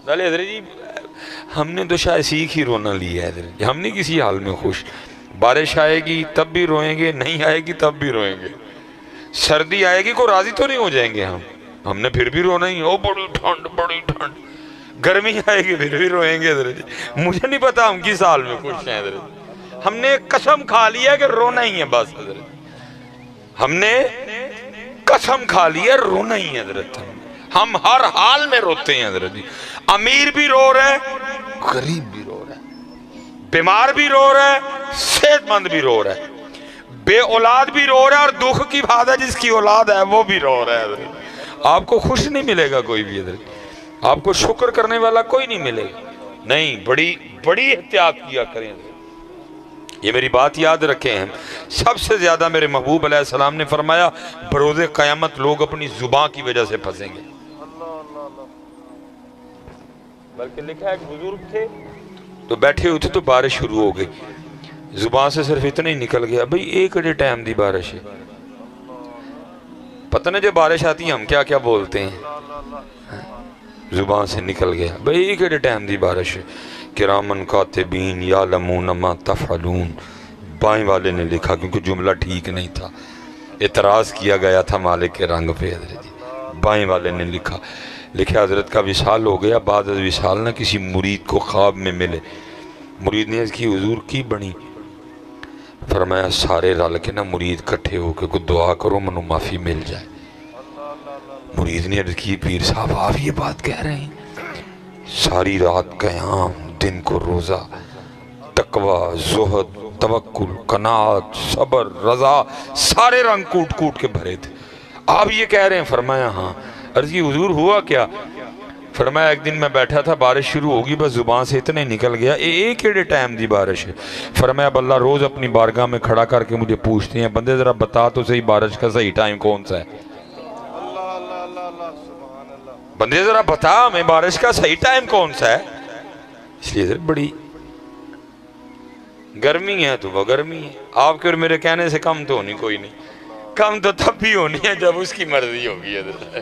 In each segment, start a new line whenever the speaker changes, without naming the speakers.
چلے حضرت جی ہم نے تو شاید سیکھ ہی رونا لیا ہے حضرت جی، ہم نہیں کسی حال میں خوش. بارش آئے گی تب بھی روئیں گے، نہیں آئے گی تب بھی روئیں گے. سردی آئے گی کو راضی تو نہیں ہو جائیں گے ہم نے پھر بھی رونا ہی. او بڑی ٹھنڈ بڑی ٹھنڈ. گرمی آئے گی پھر بھی روئیں گے حضرت جی. مجھے نہیں پتا ہم کس حال میں خوش ہیں حضرت جی. ہم نے قسم کھا لیا کہ رونا ہی ہے بس حضرت جی. ہم نے قسم کھا لیا رونا ہی ہے حضرت. ہم ہر حال میں روتے ہیں حضرت جی. امیر بھی رو رہا ہے، غریب بھی رو رہا ہے، بیمار بھی رو رہا ہے، صحت مند بھی رو رہا ہے، بے اولاد بھی رو رہا ہے، اور دکھ کی بات ہے جس کی اولاد ہے وہ بھی رو رہا ہے حضرت. آپ کو خوش نہیں ملے گا کوئی بھی حضرت، آپ کو شکر کرنے والا کوئی نہیں ملے گا. نہیں، بڑی احتیاط کیا کریں حضرت. یہ میری بات یاد رکھیں ہیں. سب سے زیادہ میرے محبوب علیہ السلام نے فرمایا بروز قیامت لوگ اپنی زبان کی وجہ سے پھنسیں گے. بلکہ لکھا ہے ایک بزرگ تھے تو بیٹھے ہوئے تھے تو بارش شروع ہو گئی. زبان سے صرف اتنا ہی نکل گیا بھئی ایک اڑے ٹائم دی بارش ہے. پتہ نہیں جب بارش آتی ہے ہم کیا کیا بولتے ہیں. زبان سے نکل گیا بھئی ایک اڑے ٹائم دی بارش ہے. کرامن کاتبین یعلمون ما تفعلون. بائیں والے نے لکھا کیونکہ جملہ ٹھیک نہیں تھا، اعتراض کیا گیا تھا مالک کے رنگ پہ حضرت جی. بائیں والے نے لکھا حضرت کا وصال ہو گیا. بعد از وصال نہ کسی مرید کو خواب میں ملے. مرید نے اس کی حضور کی بنی. فرمایا سارے رل کے نہ مرید کٹھے ہو کے کوئی دعا کرو منو معافی مل جائے. مرید نے عرض کی پیر صاحب آپ یہ بات کہہ رہے ہیں؟ ساری رات قیام، دن کو روزہ، تقوی، زہد، توکل، قناعت، صبر، رضا، سارے رنگ کوٹ کوٹ کے بھرے تھے. آپ یہ کہہ رہے ہیں؟ فرمایا ہاں. عرض کی حضور ہوا کیا؟ فرمایا ایک دن میں بیٹھا تھا بارش شروع ہوگی بس زبان سے اتنے نکل گیا ایک ایڑے ٹائم دی بارش ہے. فرمایا اب اللہ روز اپنی بارگاہ میں کھڑا کر کے مجھے پوچھتے ہیں بندے ذرا بتا تو صحیح بارش کا صحیح ٹائم کون سا ہے. بندے ذرا بتا ہمیں بارش کا صحیح ٹائم کون سا ہے. اس لیے بڑی گرمی ہے تو وہ گرمی ہے. آپ کے اور میرے کہنے سے کم تو ہونی کوئی نہیں. کم تو تب بھی ہونی ہے جب اس کی مرضی ہوگی حضرت.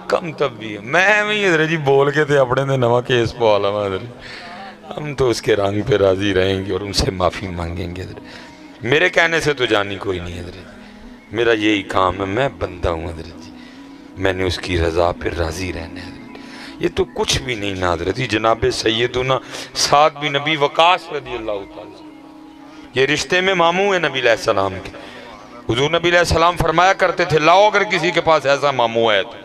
کم تب بھی ہے. میں حضرت جی بول کے تھے اپنے نے نواں کیس پوالا میں حضرت. ہم تو اس کے رنگ پہ راضی رہیں گے اور ان سے معافی مانگیں گے حضرت. میرے کہنے سے تو جانی کوئی نہیں حضرت. میرا یہی کام ہے، میں بندہ ہوں حضرت جی. میں نے اس کی رضا پہ راضی رہنا ہے. یہ تو کچھ بھی نہیں نا حضرت جی. جناب سیدنا سعد بن نبی وقاص رضی اللہ تعالیٰ یہ رشتے میں ماموں ہیں نبی علیہ السلام کے. حضور نبی علیہ السلام فرمایا کرتے تھے لاؤ اگر کسی کے پاس ایسا ماموں ہے تو.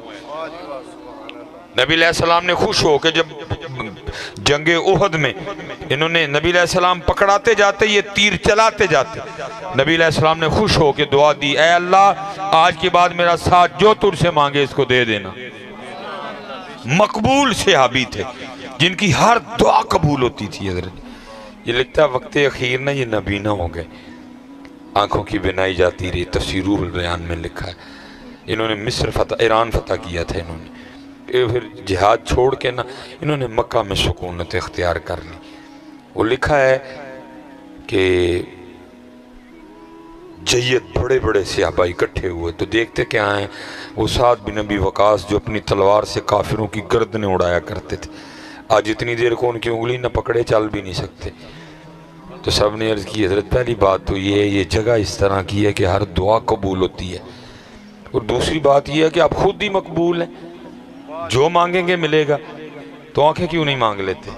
نبی علیہ السلام نے خوش ہو کہ جب جنگ احد میں انہوں نے نبی علیہ السلام پکڑاتے جاتے یہ تیر چلاتے جاتے، نبی علیہ السلام نے خوش ہو کے دعا دی اے اللہ آج کے بعد میرا ساتھ جو تجھ سے مانگے اس کو دے دینا. مقبول صحابی تھے جن کی ہر دعا قبول ہوتی تھی حضرت. یہ لکھتا وقت اخیر نہ یہ نبینا ہو گئے، آنکھوں کی بنائی جاتی رہی. تفسیر روح البیان میں لکھا ہے انہوں نے مصر فتح، ایران فتح کیا تھا انہوں نے. پھر جہاد چھوڑ کے نا انہوں نے مکہ میں سکونت اختیار کر لی. وہ لکھا ہے کہ جید بڑے بڑے صحابہ اکٹھے ہوئے تو دیکھتے کیا ہیں وہ سعد بن نبی وقاص جو اپنی تلوار سے کافروں کی گردنیں اڑایا کرتے تھے. آج اتنی دیر کو ان کی انگلی نہ پکڑے چل بھی نہیں سکتے. تو سب نے عرض کی حضرت پہلی بات تو یہ ہے یہ جگہ اس طرح کی ہے کہ ہر دعا قبول ہوتی ہے، اور دوسری بات یہ ہے کہ آپ خود ہی مقبول ہیں، جو مانگیں گے ملے گا. تو آنکھیں کیوں نہیں مانگ لیتے؟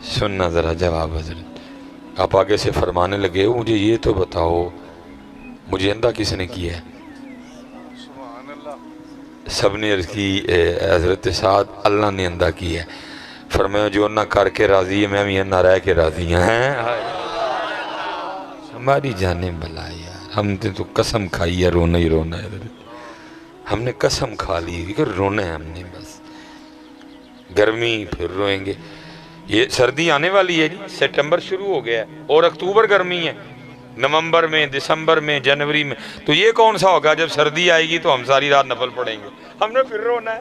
سننا ذرا جواب حضرت. آپ آگے سے فرمانے لگے مجھے یہ تو بتاؤ مجھے اندھا کس نے کیا ہے؟ سب نے عرض کی حضرت سعد اللہ نے اندھا کیا ہے. فرمایا جو نہ کر کے راضی ہے میں بھی نہ رہ کے راضی ہیں. ہماری جانیں بلا یار، ہم نے تو قسم کھائی ہے رونا ہی رونا ہے. ہم نے قسم کھا لی کہ رونا ہے ہم نے بس. گرمی پھر روئیں گے. یہ سردی آنے والی ہے جی، سپٹمبر شروع ہو گیا ہے اور اکتوبر گرمی ہے، نومبر میں، دسمبر میں، جنوری میں. تو یہ کون سا ہوگا جب سردی آئے گی تو ہم ساری رات نفل پڑھیں گے. ہم نے پھر رونا ہے،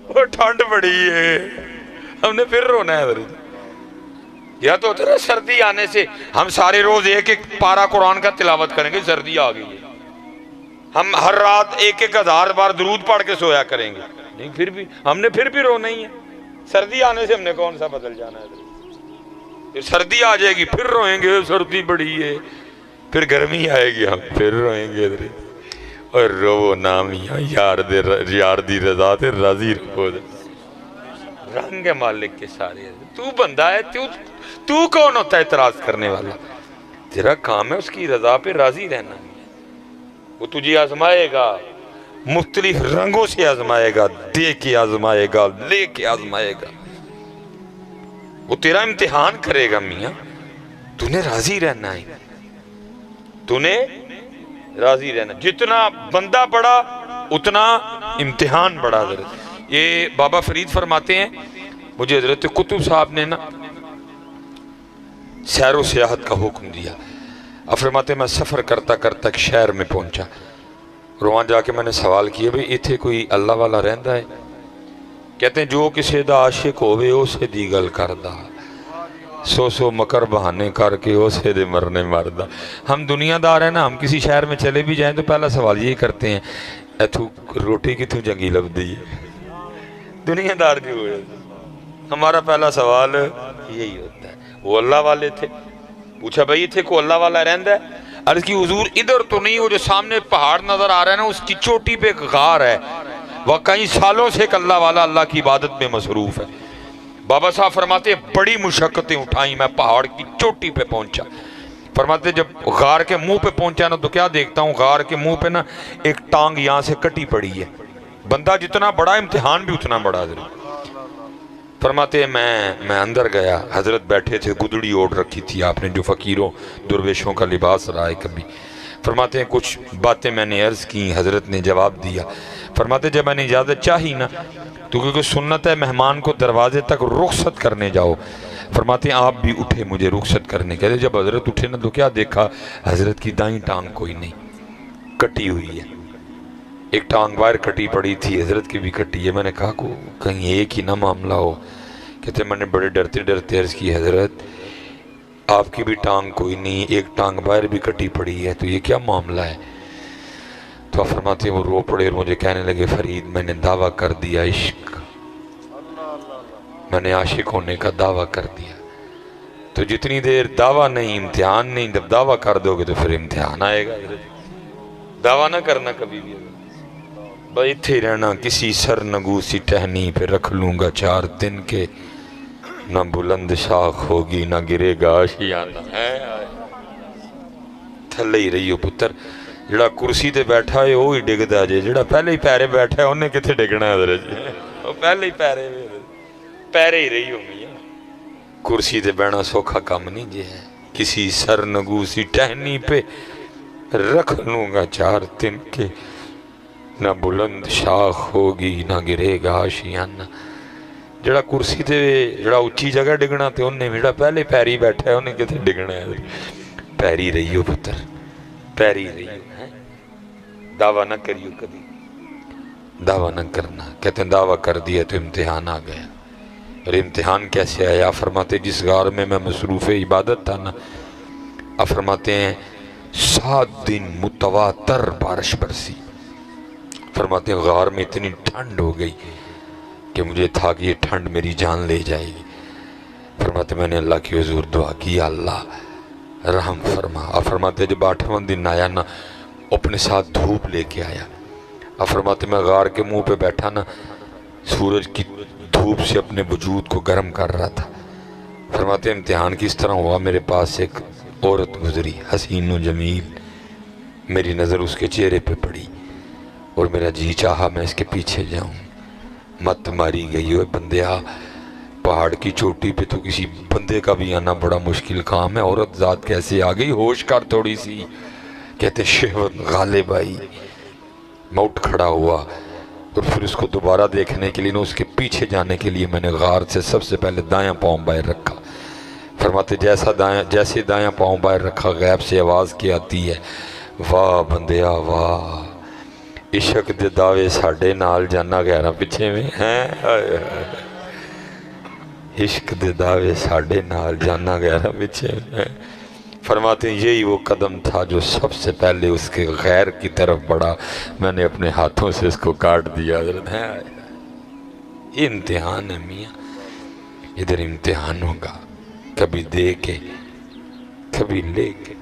وہ ٹھنڈ پڑی ہے ہم نے پھر رونا ہے. یا تو ہوتا ہے سردی آنے سے ہم سارے روز ایک ایک پارہ قرآن کا تلاوت کریں گے، سردی آ گئی ہے ہم ہر رات 1,000 بار درود پڑھ کے سویا کریں گے. نہیں پھر بھی ہم نے پھر بھی رونا ہی ہے. سردی آنے سے ہم نے کون سا بدل جانا ہے؟ پھر سردی آ جائے گی پھر روئیں گے سردی بڑی ہے، پھر گرمی آئے گی ہم پھر روئیں گے اور رو نا میاں یار دی رضا تے راضی رہو رنگ ہے مالک کے سارے، تو بندہ ہے، تو کون ہوتا ہے اعتراض کرنے والا؟ تیرا کام ہے اس کی رضا پہ راضی رہنا، وہ تجھے آزمائے گا، مختلف رنگوں سے آزمائے گا، دے کے آزمائے گا، لے کے آزمائے گا، وہ تیرا امتحان کرے گا میاں، تو نے راضی رہنا ہے، تو نے راضی رہنا، جتنا بندہ بڑا اتنا امتحان بڑا۔ حضرت یہ بابا فرید فرماتے ہیں، مجھے حضرت قطب صاحب نے نا سیر و سیاحت کا حکم دیا، اب فرماتے ہیں میں سفر کرتا کرتا ایک شہر میں پہنچا، اور وہاں جا کے میں نے سوال کیا بھئی اتھے کوئی اللہ والا رہندا ہے؟ کہتے ہیں جو کسی دا عاشق ہوئے اسے دی گل کردہ، سو مکر بہانے کر کے اسے دے مرنے مردہ۔ ہم دنیا دار ہیں نا، ہم کسی شہر میں چلے بھی جائیں تو پہلا سوال یہی کرتے ہیں ایتھو روٹی کتھوں جنگی لب دی ہے، دنیا دار جو ہوئے ہمارا پہلا سوال یہی ہوتا ہے۔ وہ اللہ والے تھے، پوچھا بھئی تھے کو اللہ والا رہندا ہے؟ عرض کی حضور ادھر تو نہیں، وہ جو سامنے پہاڑ نظر آ رہا ہے نا اس کی چوٹی پہ ایک غار ہے، وہ کئی سالوں سے ایک اللہ والا اللہ کی عبادت میں مصروف ہے۔ بابا صاحب فرماتے ہیں بڑی مشقتیں اٹھائیں، میں پہاڑ کی چوٹی پہ پہنچا، فرماتے ہیں جب غار کے منہ پہ پہنچا نا تو کیا دیکھتا ہوں، غار کے منہ پہ نا ایک ٹانگ یہاں سے کٹی پڑی ہے، بندہ جتنا بڑا امتحان بھی اتنا بڑا۔ فرماتے ہیں میں اندر گیا، حضرت بیٹھے تھے، گدڑی اوڑھ رکھی تھی آپ نے جو فقیروں درویشوں کا لباس رہا ہے کبھی۔ فرماتے ہیں کچھ باتیں میں نے عرض کی، حضرت نے جواب دیا۔ فرماتے ہیں جب میں نے اجازت چاہی نا تو کیونکہ سنت ہے مہمان کو دروازے تک رخصت کرنے جاؤ، فرماتے ہیں آپ بھی اٹھے مجھے رخصت کرنے، کہتے جب حضرت اٹھے نا تو کیا دیکھا، حضرت کی دائیں ٹانگ کوئی نہیں، کٹی ہوئی ہے، ایک ٹانگ باہر کٹی پڑی تھی، حضرت کی بھی کٹی ہے۔ میں نے کہا کہیں ایک ہی نہ معاملہ ہو، کہتے میں نے بڑے ڈرتے ڈرتے عرض کی حضرت آپ کی بھی ٹانگ کوئی نہیں، ایک ٹانگ باہر بھی کٹی پڑی ہے، تو یہ کیا معاملہ ہے؟ تو فرماتے ہیں وہ رو پڑے اور مجھے کہنے لگے فرید میں نے دعویٰ کر دیا عشق، میں نے عاشق ہونے کا دعویٰ کر دیا۔ تو جتنی دیر دعویٰ نہیں امتحان نہیں، جب دعویٰ کر دو گے تو پھر امتحان آئے گا۔ دعویٰ نہ کرنا کبھی بھی، بھائی تھے رہنا کسی سر نگو سی ٹہنی پہ رکھ لوں گا 4 دن کے، نہ بلند شاخ ہوگی نہ گرے گا آشیانہ، تھلے ہی رہی ہو پتر، جڑا کرسی تے بیٹھا ہے وہی ڈگدا جے، جڑا پہلے ہی پیرے بیٹھا ہے انہیں کتنے ڈگنا ہے حضرت جی، وہ پہلے ہی پیرے ہی رہی ہو میاں، کرسی تے بیٹھنا سوکھا کام نہیں جے ہے، کسی سر نگو سی ٹہنی پہ رکھ لوں گا 4 دن کے، نہ بلند شاخ ہوگی نہ گرے گا آشیانہ۔ جڑا کرسی تے جڑا اچھی جگہ ڈگنا تے انہیں جڑا پہلے پیری بیٹھا ہے انہیں کتنے ڈگنا ہے، پیری رہی ہو پتر، پیری رہی ہو، دعویٰ نہ کریو کبھی، دعویٰ نہ کرنا۔ کہتے ہیں دعویٰ کر دیا تو امتحان آ گیا، اور امتحان کیسے آیا؟ فرماتے جس غار میں مصروف عبادت تھا نا، فرماتے ہیں 7 دن متواتر بارش برسی، فرماتے ہیں غار میں اتنی ٹھنڈ ہو گئی کہ مجھے تھا کہ یہ ٹھنڈ میری جان لے جائے گی۔ فرماتے میں نے اللہ کی حضور دعا کی اللہ رحم فرما۔ فرماتے جب 8واں دن آیا نا اپنے ساتھ دھوپ لے کے آیا۔ فرماتے میں غار کے منہ پہ بیٹھا نا سورج کی دھوپ سے اپنے وجود کو گرم کر رہا تھا۔ فرماتے امتحان کس طرح ہوا، میرے پاس ایک عورت گزری حسین و جمیل، میری نظر اس کے چہرے پہ پڑی اور میرا جی چاہا میں اس کے پیچھے جاؤں، مت ماری گئی ہوئے بندیا، پہاڑ کی چوٹی پہ تو کسی بندے کا بھی آنا بڑا مشکل کام ہے، عورت ذات کیسے آ گئی، ہوش کر تھوڑی سی، کہتے شہوت غالب آئی۔ میں اٹھ کھڑا ہوا اور پھر اس کو دوبارہ دیکھنے کے لیے اس کے پیچھے جانے کے لیے میں نے غار سے سب سے پہلے دایاں پاؤں باہر رکھا۔ فرماتے جیسے دایاں پاؤں باہر رکھا غیب سے آواز کی آتی ہے، واہ بندیا واہ، عشق دے دعوے ساڑھے نال جانا گہرا پیچھے میں ہیں، عشق دے دعوے ساڑھے نال جانا گہرا پیچھے میں۔ فرماتے ہیں یہی وہ قدم تھا جو سب سے پہلے اس کے غیر کی طرف بڑھا، میں نے اپنے ہاتھوں سے اس کو کاٹ دیا۔ حضرت ہے یہ امتحان ہے میاں، ادھر امتحان ہوگا، کبھی دے کے کبھی لے کے۔